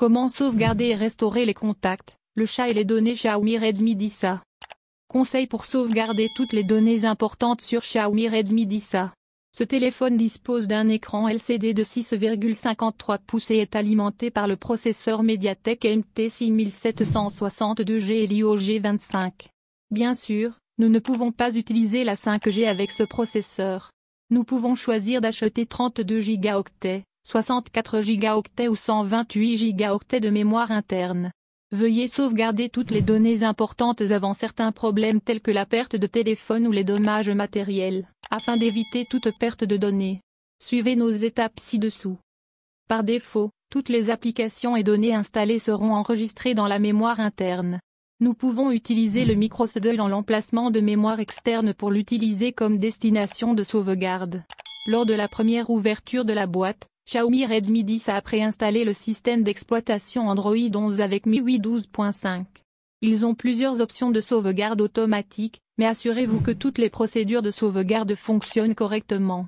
Comment sauvegarder et restaurer les contacts, le chat et les données Xiaomi Redmi 10A. Conseils pour sauvegarder toutes les données importantes sur Xiaomi Redmi 10A. Ce téléphone dispose d'un écran LCD de 6,53 pouces et est alimenté par le processeur MediaTek MT 6762G Helio G25. Bien sûr, nous ne pouvons pas utiliser la 5G avec ce processeur. Nous pouvons choisir d'acheter 32 Go, 64 Go ou 128 Go de mémoire interne. Veuillez sauvegarder toutes les données importantes avant certains problèmes tels que la perte de téléphone ou les dommages matériels, afin d'éviter toute perte de données. Suivez nos étapes ci-dessous. Par défaut, toutes les applications et données installées seront enregistrées dans la mémoire interne. Nous pouvons utiliser le micro-SD dans l'emplacement de mémoire externe pour l'utiliser comme destination de sauvegarde. Lors de la première ouverture de la boîte, Xiaomi Redmi 10 a préinstallé le système d'exploitation Android 11 avec MIUI 12.5. Ils ont plusieurs options de sauvegarde automatique, mais assurez-vous que toutes les procédures de sauvegarde fonctionnent correctement.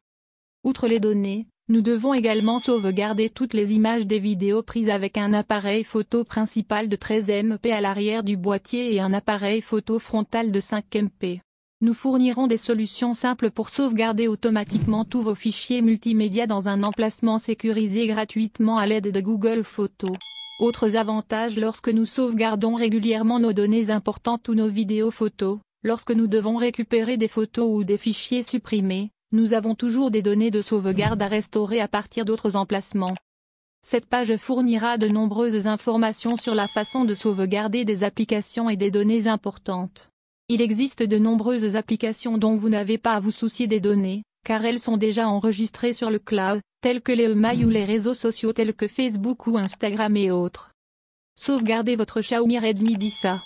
Outre les données, nous devons également sauvegarder toutes les images des vidéos prises avec un appareil photo principal de 13 MP à l'arrière du boîtier et un appareil photo frontal de 5 MP. Nous fournirons des solutions simples pour sauvegarder automatiquement tous vos fichiers multimédia dans un emplacement sécurisé gratuitement à l'aide de Google Photos. Autres avantages lorsque nous sauvegardons régulièrement nos données importantes ou nos vidéos photos, lorsque nous devons récupérer des photos ou des fichiers supprimés, nous avons toujours des données de sauvegarde à restaurer à partir d'autres emplacements. Cette page fournira de nombreuses informations sur la façon de sauvegarder des applications et des données importantes. Il existe de nombreuses applications dont vous n'avez pas à vous soucier des données, car elles sont déjà enregistrées sur le cloud, telles que les emails ou les réseaux sociaux tels que Facebook ou Instagram et autres. Sauvegardez votre Xiaomi Redmi 10A.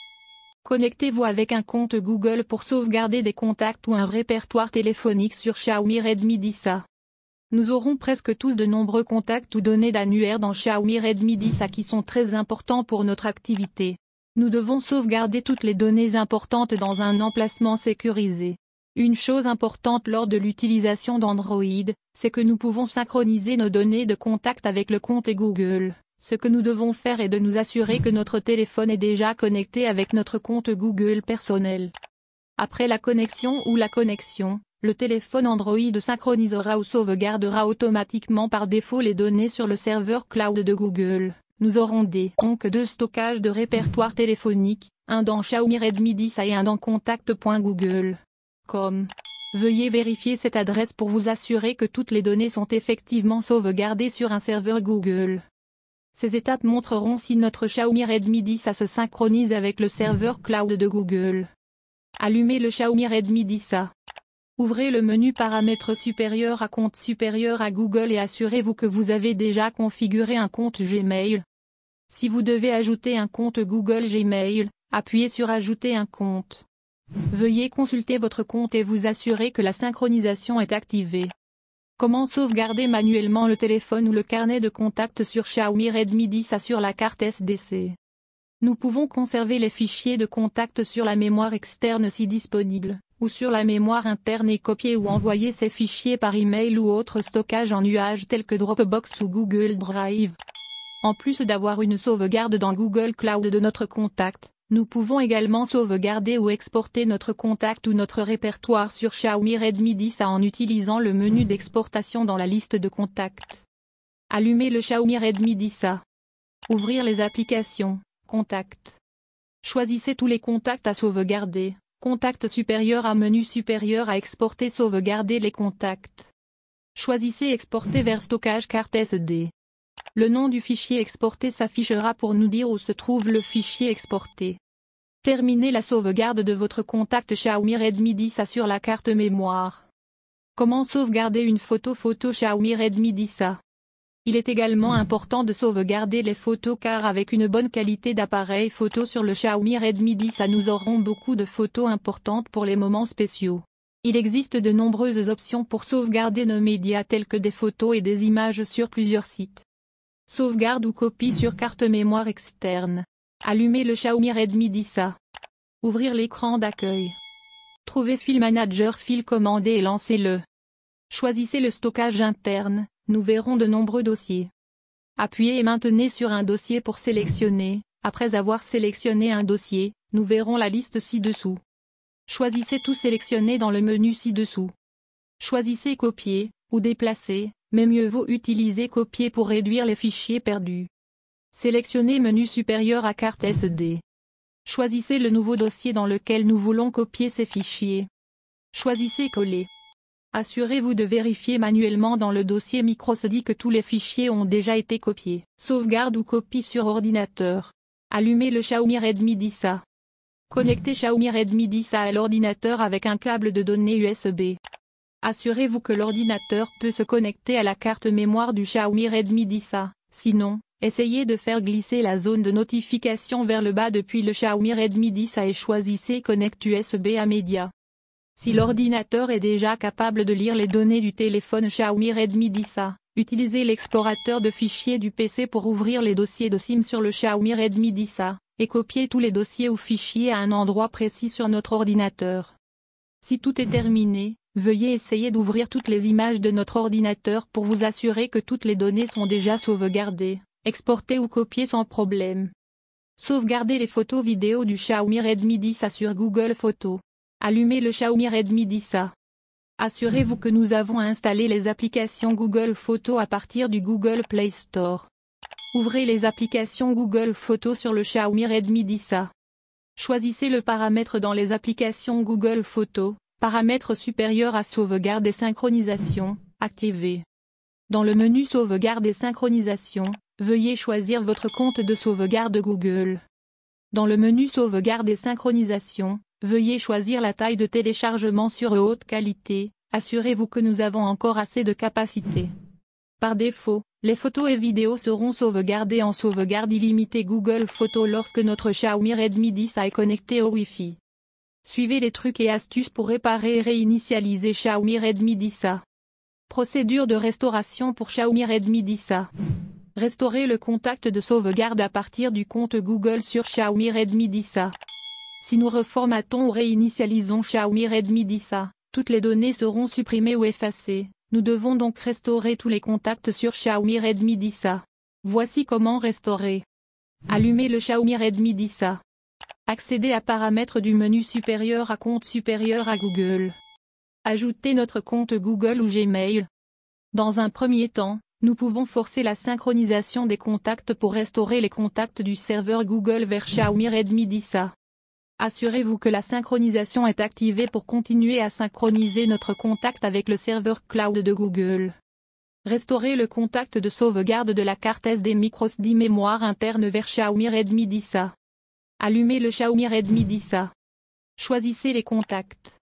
Connectez-vous avec un compte Google pour sauvegarder des contacts ou un répertoire téléphonique sur Xiaomi Redmi 10A. Nous aurons presque tous de nombreux contacts ou données d'annuaire dans Xiaomi Redmi 10A qui sont très importants pour notre activité. Nous devons sauvegarder toutes les données importantes dans un emplacement sécurisé. Une chose importante lors de l'utilisation d'Android, c'est que nous pouvons synchroniser nos données de contact avec le compte Google. Ce que nous devons faire est de nous assurer que notre téléphone est déjà connecté avec notre compte Google personnel. Après la connexion, le téléphone Android synchronisera ou sauvegardera automatiquement par défaut les données sur le serveur cloud de Google. Nous aurons des donc de stockage de répertoire téléphonique, un dans Xiaomi Redmi 10A et un dans contact.google.com. Veuillez vérifier cette adresse pour vous assurer que toutes les données sont effectivement sauvegardées sur un serveur Google. Ces étapes montreront si notre Xiaomi Redmi 10A se synchronise avec le serveur cloud de Google. Allumez le Xiaomi Redmi 10A. Ouvrez le menu Paramètres supérieurs à compte supérieur à Google et assurez-vous que vous avez déjà configuré un compte Gmail. Si vous devez ajouter un compte Google Gmail, appuyez sur Ajouter un compte. Veuillez consulter votre compte et vous assurer que la synchronisation est activée. Comment sauvegarder manuellement le téléphone ou le carnet de contact sur Xiaomi Redmi 10A sur la carte SDC? Nous pouvons conserver les fichiers de contact sur la mémoire externe si disponible, ou sur la mémoire interne et copier ou envoyer ces fichiers par email ou autre stockage en nuage tel que Dropbox ou Google Drive. En plus d'avoir une sauvegarde dans Google Cloud de notre contact, nous pouvons également sauvegarder ou exporter notre contact ou notre répertoire sur Xiaomi Redmi 10A en utilisant le menu d'exportation dans la liste de contacts. Allumez le Xiaomi Redmi 10A. Ouvrir les applications, contacts. Choisissez tous les contacts à sauvegarder. Contact supérieur à menu supérieur à exporter sauvegarder les contacts. Choisissez Exporter vers stockage carte SD. Le nom du fichier exporté s'affichera pour nous dire où se trouve le fichier exporté. Terminez la sauvegarde de votre contact Xiaomi Redmi 10A sur la carte mémoire. Comment sauvegarder une photo Xiaomi Redmi 10A? Il est également important de sauvegarder les photos car avec une bonne qualité d'appareil photo sur le Xiaomi Redmi 10A nous aurons beaucoup de photos importantes pour les moments spéciaux. Il existe de nombreuses options pour sauvegarder nos médias tels que des photos et des images sur plusieurs sites. Sauvegarde ou copie sur carte mémoire externe. Allumez le Xiaomi Redmi 10A. Ouvrir l'écran d'accueil. Trouvez File Manager, file commandé et lancez-le. Choisissez le stockage interne, nous verrons de nombreux dossiers. Appuyez et maintenez sur un dossier pour sélectionner. Après avoir sélectionné un dossier, nous verrons la liste ci-dessous. Choisissez tout sélectionner dans le menu ci-dessous. Choisissez copier ou déplacer, mais mieux vaut utiliser copier pour réduire les fichiers perdus. Sélectionnez menu supérieur à carte SD. Choisissez le nouveau dossier dans lequel nous voulons copier ces fichiers. Choisissez coller. Assurez-vous de vérifier manuellement dans le dossier microSD que tous les fichiers ont déjà été copiés. Sauvegarde ou copie sur ordinateur. Allumez le Xiaomi Redmi 10A. Connectez Xiaomi Redmi 10A à l'ordinateur avec un câble de données USB. Assurez-vous que l'ordinateur peut se connecter à la carte mémoire du Xiaomi Redmi 10A. Sinon, essayez de faire glisser la zone de notification vers le bas depuis le Xiaomi Redmi 10A et choisissez Connect USB à média. Si l'ordinateur est déjà capable de lire les données du téléphone Xiaomi Redmi 10A, utilisez l'explorateur de fichiers du PC pour ouvrir les dossiers de SIM sur le Xiaomi Redmi 10A, et copier tous les dossiers ou fichiers à un endroit précis sur notre ordinateur. Si tout est terminé, veuillez essayer d'ouvrir toutes les images de notre ordinateur pour vous assurer que toutes les données sont déjà sauvegardées, exportées ou copiées sans problème. Sauvegardez les photos vidéo du Xiaomi Redmi 10A sur Google Photos. Allumez le Xiaomi Redmi 10A. Assurez-vous que nous avons installé les applications Google Photos à partir du Google Play Store. Ouvrez les applications Google Photos sur le Xiaomi Redmi 10A. Choisissez le paramètre dans les applications Google Photos, paramètre supérieur à sauvegarde et synchronisation, activé. Dans le menu sauvegarde et synchronisation, veuillez choisir votre compte de sauvegarde Google. Dans le menu sauvegarde et synchronisation, veuillez choisir la taille de téléchargement sur haute qualité, assurez-vous que nous avons encore assez de capacité. Par défaut, les photos et vidéos seront sauvegardées en sauvegarde illimitée Google Photos lorsque notre Xiaomi Redmi 10A est connecté au Wi-Fi. Suivez les trucs et astuces pour réparer et réinitialiser Xiaomi Redmi 10A. Procédure de restauration pour Xiaomi Redmi 10A. Restaurer le contact de sauvegarde à partir du compte Google sur Xiaomi Redmi 10A. Si nous reformatons ou réinitialisons Xiaomi Redmi 10A, toutes les données seront supprimées ou effacées. Nous devons donc restaurer tous les contacts sur Xiaomi Redmi 10A. Voici comment restaurer. Allumez le Xiaomi Redmi 10A. Accédez à paramètres du menu supérieur à compte supérieur à Google. Ajoutez notre compte Google ou Gmail. Dans un premier temps, nous pouvons forcer la synchronisation des contacts pour restaurer les contacts du serveur Google vers Xiaomi Redmi 10A. Assurez-vous que la synchronisation est activée pour continuer à synchroniser notre contact avec le serveur cloud de Google. Restaurez le contact de sauvegarde de la carte SD microSD mémoire interne vers Xiaomi Redmi 10A. Allumez le Xiaomi Redmi 10A. Choisissez les contacts.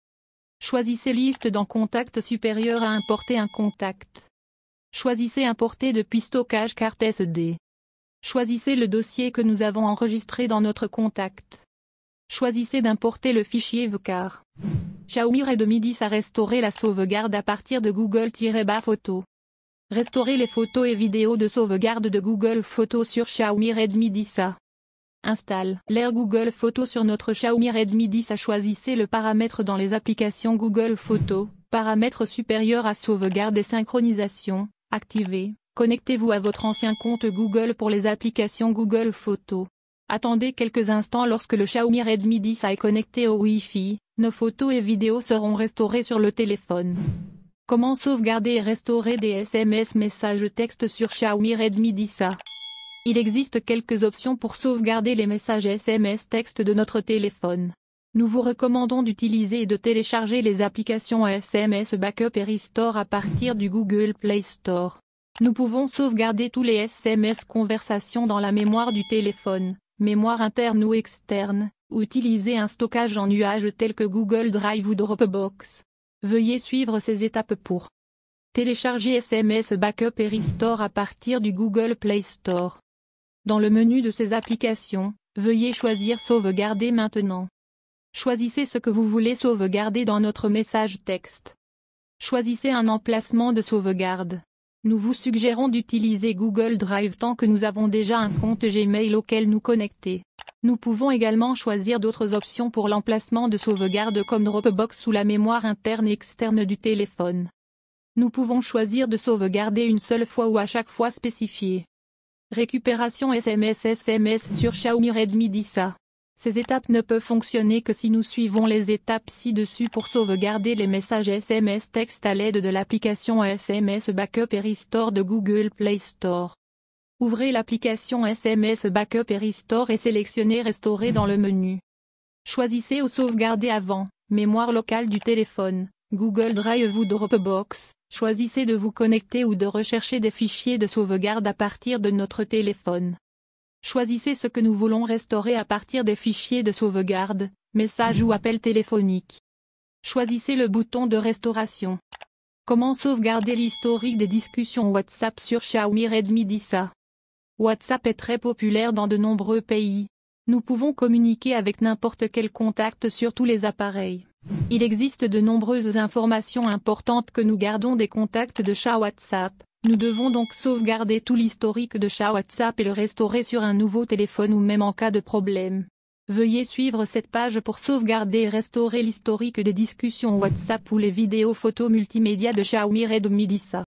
Choisissez liste dans contact supérieur à importer un contact. Choisissez importer depuis stockage carte SD. Choisissez le dossier que nous avons enregistré dans notre contact. Choisissez d'importer le fichier VCAR. Xiaomi Redmi 10 a restauré la sauvegarde à partir de Google-Photos. Restaurez les photos et vidéos de sauvegarde de Google Photos sur Xiaomi Redmi 10A. Installe l'Air Google Photos sur notre Xiaomi Redmi 10A. Choisissez le paramètre dans les applications Google Photos, paramètre supérieur à sauvegarde et synchronisation, activé. Connectez-vous à votre ancien compte Google pour les applications Google Photos. Attendez quelques instants. Lorsque le Xiaomi Redmi 10A est connecté au Wi-Fi, nos photos et vidéos seront restaurées sur le téléphone. Comment sauvegarder et restaurer des SMS messages texte sur Xiaomi Redmi 10A? Il existe quelques options pour sauvegarder les messages SMS texte de notre téléphone. Nous vous recommandons d'utiliser et de télécharger les applications SMS Backup et Restore à partir du Google Play Store. Nous pouvons sauvegarder tous les SMS conversations dans la mémoire du téléphone, mémoire interne ou externe, ou utiliser un stockage en nuage tel que Google Drive ou Dropbox. Veuillez suivre ces étapes pour télécharger SMS Backup et Restore à partir du Google Play Store. Dans le menu de ces applications, veuillez choisir Sauvegarder maintenant. Choisissez ce que vous voulez sauvegarder dans notre message texte. Choisissez un emplacement de sauvegarde. Nous vous suggérons d'utiliser Google Drive tant que nous avons déjà un compte Gmail auquel nous connecter. Nous pouvons également choisir d'autres options pour l'emplacement de sauvegarde comme Dropbox ou la mémoire interne et externe du téléphone. Nous pouvons choisir de sauvegarder une seule fois ou à chaque fois spécifiée. Récupération SMS sur Xiaomi Redmi 10A. Ces étapes ne peuvent fonctionner que si nous suivons les étapes ci-dessus pour sauvegarder les messages SMS texte à l'aide de l'application SMS Backup et Restore de Google Play Store. Ouvrez l'application SMS Backup et Restore et sélectionnez Restaurer dans le menu. Choisissez ou sauvegarder avant, mémoire locale du téléphone, Google Drive ou Dropbox. Choisissez de vous connecter ou de rechercher des fichiers de sauvegarde à partir de notre téléphone. Choisissez ce que nous voulons restaurer à partir des fichiers de sauvegarde, messages ou appels téléphoniques. Choisissez le bouton de restauration. Comment sauvegarder l'historique des discussions WhatsApp sur Xiaomi Redmi 10A? WhatsApp est très populaire dans de nombreux pays. Nous pouvons communiquer avec n'importe quel contact sur tous les appareils. Il existe de nombreuses informations importantes que nous gardons des contacts de chat WhatsApp. Nous devons donc sauvegarder tout l'historique de chat WhatsApp et le restaurer sur un nouveau téléphone ou même en cas de problème. Veuillez suivre cette page pour sauvegarder et restaurer l'historique des discussions WhatsApp ou les vidéos photos multimédia de Xiaomi Redmi 10A.